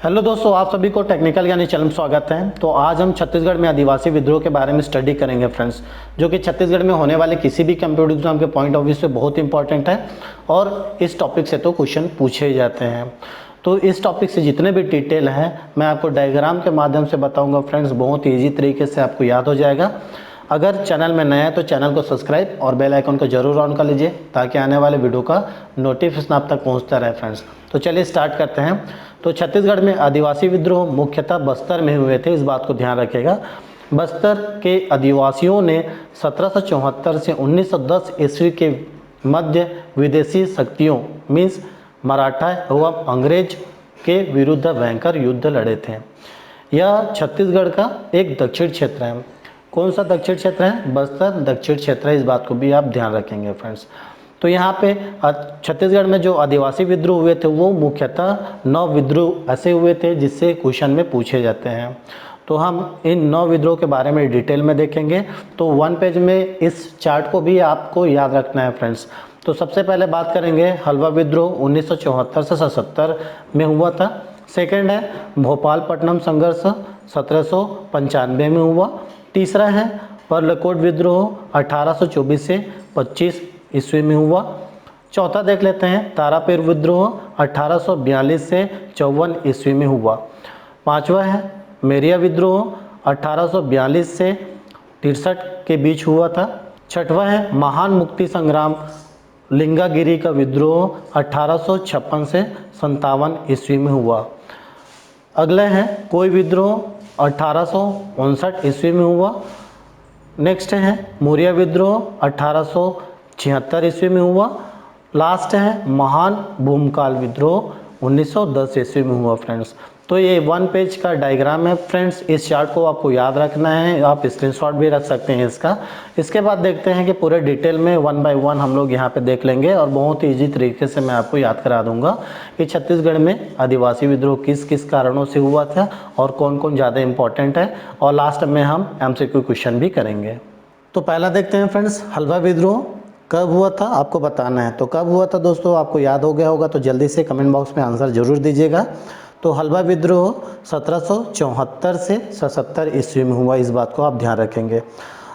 Hello दोस्तों, आप सभी को टेक्निकल यानी चैनल में स्वागत है। तो आज हम छत्तीसगढ़ में आदिवासी विद्रोह के बारे में स्टडी करेंगे फ्रेंड्स, जो कि छत्तीसगढ़ में होने वाले किसी भी कंप्यूटर एग्जाम के पॉइंट ऑफ व्यू से बहुत इंपॉर्टेंट है और इस टॉपिक से तो क्वेश्चन पूछे जाते हैं। तो इस टॉपिक से जितने भी डिटेल हैं मैं आपको डायग्राम के माध्यम से बताऊँगा फ्रेंड्स, बहुत ईजी तरीके से आपको याद हो जाएगा। अगर चैनल में नया है तो चैनल को सब्सक्राइब और बेल आइकन को जरूर ऑन कर लीजिए ताकि आने वाले वीडियो का नोटिफिकेशन आप तक पहुंचता रहे फ्रेंड्स। तो चलिए स्टार्ट करते हैं। तो छत्तीसगढ़ में आदिवासी विद्रोह मुख्यतः बस्तर में हुए थे, इस बात को ध्यान रखिएगा। बस्तर के आदिवासियों ने 1774 से 1910 ईस्वी के मध्य विदेशी शक्तियों मीन्स मराठा एवं अंग्रेज के विरुद्ध भयंकर युद्ध लड़े थे। यह छत्तीसगढ़ का एक दक्षिण क्षेत्र है। कौन सा दक्षिण क्षेत्र है? बस्तर दक्षिण क्षेत्र है, इस बात को भी आप ध्यान रखेंगे फ्रेंड्स। तो यहाँ पे छत्तीसगढ़ में जो आदिवासी विद्रोह हुए थे वो मुख्यतः 9 विद्रोह ऐसे हुए थे जिससे क्वेश्चन में पूछे जाते हैं। तो हम इन 9 विद्रोह के बारे में डिटेल में देखेंगे। तो 1 पेज में इस चार्ट को भी आपको याद रखना है फ्रेंड्स। तो सबसे पहले बात करेंगे हल्बा विद्रोह 1974 से 77 में हुआ था। सेकेंड है भोपालपट्टनम संघर्ष 1795 में हुआ। तीसरा है पर्लकोट विद्रोह 1824 से 25 ईस्वी में हुआ। चौथा देख लेते हैं तारापीर विद्रोह 1842 से 54 ईस्वी में हुआ। पांचवा है मेरिया विद्रोह 1842 से 63 के बीच हुआ था। छठवा है महान मुक्ति संग्राम लिंगागिरी का विद्रोह 1856 से 57 ईस्वी में हुआ। अगला है कोई विद्रोह 1859 ईस्वी में हुआ। नेक्स्ट है मौर्य विद्रोह 1876 ईस्वी में हुआ। लास्ट है महान भूमकाल विद्रोह 1910 ईस्वी में हुआ फ्रेंड्स। तो ये 1 पेज का डायग्राम है फ्रेंड्स, इस चार्ट को आपको याद रखना है, आप स्क्रीनशॉट भी रख सकते हैं इसका। इसके बाद देखते हैं कि पूरे डिटेल में 1 बाय 1 हम लोग यहाँ पे देख लेंगे और बहुत ही ईजी तरीके से मैं आपको याद करा दूंगा कि छत्तीसगढ़ में आदिवासी विद्रोह किस किस कारणों से हुआ था और कौन कौन ज़्यादा इंपॉर्टेंट है, और लास्ट में हम MCQ क्वेश्चन भी करेंगे। तो पहला देखते हैं फ्रेंड्स, हल्बा विद्रोह कब हुआ था आपको बताना है। तो कब हुआ था दोस्तों, आपको याद हो गया होगा तो जल्दी से कमेंट बॉक्स में आंसर जरूर दीजिएगा। तो हल्बा विद्रोह 1774 से 77 ईस्वी में हुआ, इस बात को आप ध्यान रखेंगे।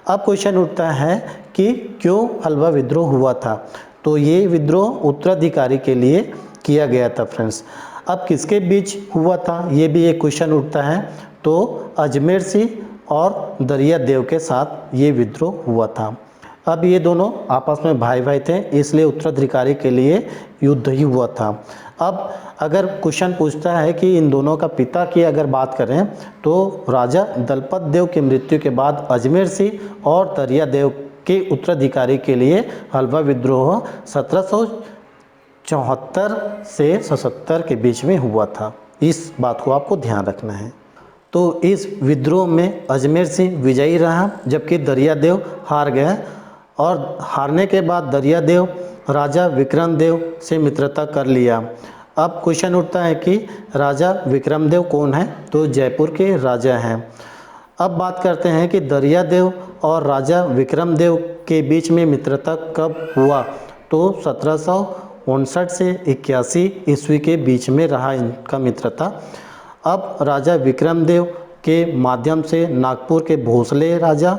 अब क्वेश्चन उठता है कि क्यों हल्बा विद्रोह हुआ था। तो ये विद्रोह उत्तराधिकारी के लिए किया गया था फ्रेंड्स। अब किसके बीच हुआ था ये भी एक क्वेश्चन उठता है। तो अजमेर सिंह और दरिया देव के साथ ये विद्रोह हुआ था। अब ये दोनों आपस में भाई भाई थे, इसलिए उत्तराधिकारी के लिए युद्ध ही हुआ था। अब अगर क्वेश्चन पूछता है कि इन दोनों का पिता की अगर बात करें तो राजा दलपत देव की मृत्यु के बाद अजमेर सिंह और दरिया देव के उत्तराधिकारी के लिए हल्बा विद्रोह 1774 से 77 के बीच में हुआ था। इस बात को आपको ध्यान रखना है। तो इस विद्रोह में अजमेर सिंह विजयी रहा जबकि दरिया देव हार गया, और हारने के बाद दरिया देव राजा विक्रम देव से मित्रता कर लिया। अब क्वेश्चन उठता है कि राजा विक्रम देव कौन है। तो जयपुर के राजा हैं। अब बात करते हैं कि दरिया देव और राजा विक्रम देव के बीच में मित्रता कब हुआ। तो 1759 से 81 ईस्वी के बीच में रहा इनका मित्रता। अब राजा विक्रम देव के माध्यम से नागपुर के भोसले राजा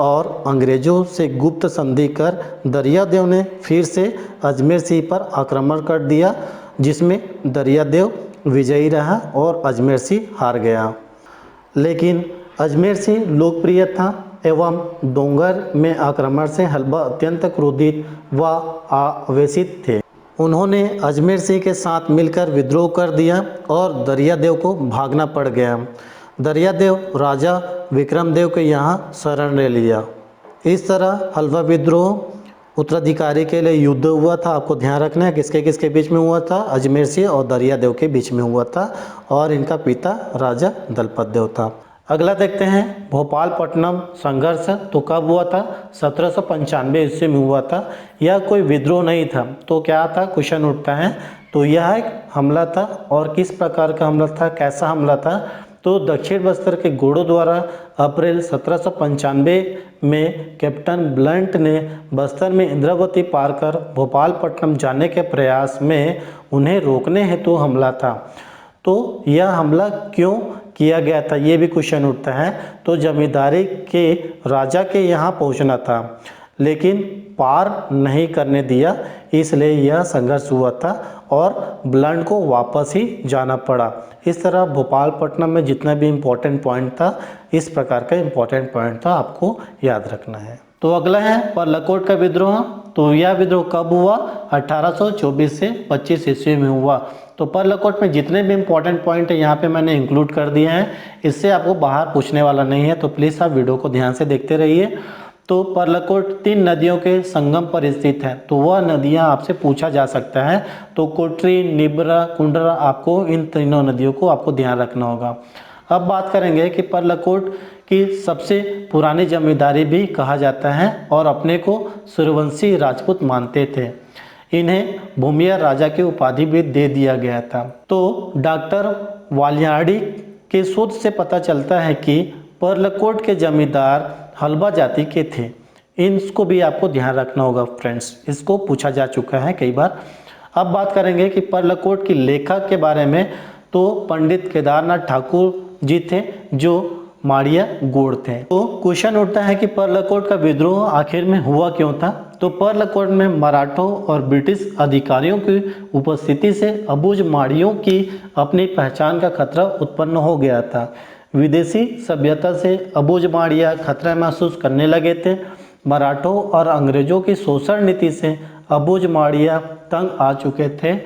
और अंग्रेज़ों से गुप्त संधि कर दरिया देव ने फिर से अजमेर सिंह पर आक्रमण कर दिया, जिसमें दरिया देव विजयी रहा और अजमेर सिंह हार गया। लेकिन अजमेर सिंह लोकप्रिय था एवं डोंगर में आक्रमण से हल्बा अत्यंत क्रोधित व आवेशित थे। उन्होंने अजमेर सिंह के साथ मिलकर विद्रोह कर दिया और दरिया देव को भागना पड़ गया। दरिया देव राजा विक्रम देव के यहाँ शरण ले लिया। इस तरह हल्बा विद्रोह उत्तराधिकारी के लिए युद्ध हुआ था। आपको ध्यान रखना है किसके किसके बीच में हुआ था, अजमेर सिंह और दरिया देव के बीच में हुआ था, और इनका पिता राजा दलपत देव था। अगला देखते हैं भोपालपट्टनम संघर्ष। तो कब हुआ था? 1795 ईस्वी में हुआ था। यह कोई विद्रोह नहीं था। तो क्या था, क्वेश्चन उठता है। तो यह एक हमला था, और किस प्रकार का हमला था, कैसा हमला था। तो दक्षिण बस्तर के घोड़ों द्वारा अप्रैल 1795 में कैप्टन ब्लंट ने बस्तर में इंद्रावती पार कर भोपालपट्टनम जाने के प्रयास में उन्हें रोकने हेतु हमला था। तो यह हमला क्यों किया गया था, ये भी क्वेश्चन उठता है। तो जमींदारी के राजा के यहाँ पहुँचना था, लेकिन पार नहीं करने दिया, इसलिए यह संघर्ष हुआ था और ब्लंड को वापस ही जाना पड़ा। इस तरह भोपालपट्टनम में जितना भी इम्पोर्टेंट पॉइंट था, इस प्रकार का इम्पोर्टेंट पॉइंट था, आपको याद रखना है। तो अगला है पर्लकोट का विद्रोह। तो यह विद्रोह कब हुआ? 1824 से 25 ईस्वी में हुआ। तो पर्लकोट में जितने भी इम्पोर्टेंट पॉइंट है यहाँ पे मैंने इंक्लूड कर दिए हैं, इससे आपको बाहर पूछने वाला नहीं है, तो प्लीज़ आप वीडियो को ध्यान से देखते रहिए। तो पर्लकोट 3 नदियों के संगम पर स्थित है, तो वह नदियाँ आपसे पूछा जा सकता है। तो कोटरी, निब्रा, कुंडरा, आपको इन तीनों नदियों को आपको ध्यान रखना होगा। अब बात करेंगे कि पर्लकोट की सबसे पुरानी जमींदारी भी कहा जाता है और अपने को सूर्यवंशी राजपूत मानते थे। इन्हें भूमिया राजा की उपाधि भी दे दिया गया था। तो डॉक्टर वालियाड़ी के शोध से पता चलता है कि पर्लकोट के जमींदार हलबा जाति के थे। इसको भी आपको ध्यान रखना होगा फ्रेंड्स, इसको पूछा जा चुका है कई बार। अब बात करेंगे कि पर्लकोट की लेखक के बारे में। तो पंडित केदारनाथ ठाकुर जी थे, जो माड़िया गोड़ थे। तो क्वेश्चन उठता है कि पर्लकोट का विद्रोह आखिर में हुआ क्यों था? तो पर्लकोट में मराठों और ब्रिटिश अधिकारियों की उपस्थिति से अबुझ माड़ियों की अपनी पहचान का खतरा उत्पन्न हो गया था। विदेशी सभ्यता से अबुझ माड़िया खतरा महसूस करने लगे थे। मराठों और अंग्रेजों की शोषण नीति से अबुझ माड़िया तंग आ चुके थे।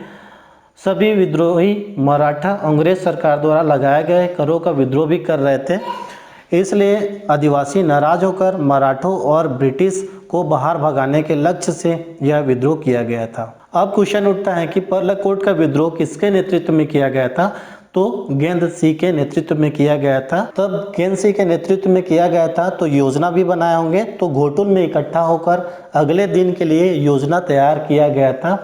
सभी विद्रोही मराठा अंग्रेज सरकार द्वारा लगाए गए करों का विद्रोह भी कर रहे थे, इसलिए आदिवासी नाराज होकर मराठों और ब्रिटिश को बाहर भगाने के लक्ष्य से यह विद्रोह किया गया था। अब क्वेश्चन उठता है कि पर्लकोट का विद्रोह किसके नेतृत्व में किया गया था? तो गेंद सिंह के नेतृत्व में किया गया था। तब गेंद सिंह के नेतृत्व में किया गया था तो योजना भी बनाए होंगे, तो घोटुल में इकट्ठा होकर अगले दिन के लिए योजना तैयार किया गया था।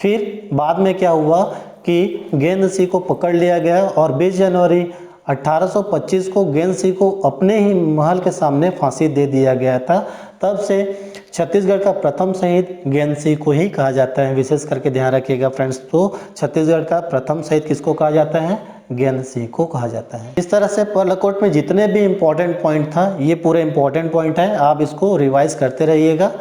फिर बाद में क्या हुआ कि गेंद सिंह को पकड़ लिया गया और 20 जनवरी 1825 को गेंद सिंह को अपने ही महल के सामने फांसी दे दिया गया था। तब से छत्तीसगढ़ का प्रथम शहीद गेंद सिंह को ही कहा जाता है, विशेष करके ध्यान रखिएगा फ्रेंड्स। तो छत्तीसगढ़ का प्रथम शहीद किसको कहा जाता है? गेंद सिंह को कहा जाता है। इस तरह से पर्लकोट में जितने भी इम्पोर्टेंट पॉइंट था, ये पूरे इम्पोर्टेंट पॉइंट है, आप इसको रिवाइज करते रहिएगा।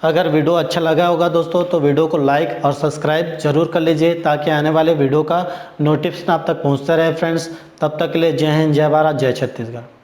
अगर वीडियो अच्छा लगा होगा दोस्तों तो वीडियो को लाइक और सब्सक्राइब जरूर कर लीजिए, ताकि आने वाले वीडियो का नोटिफिकेशन आप तक पहुंचता रहे फ्रेंड्स। तब तक के लिए जय हिंद, जय भारत, जय छत्तीसगढ़।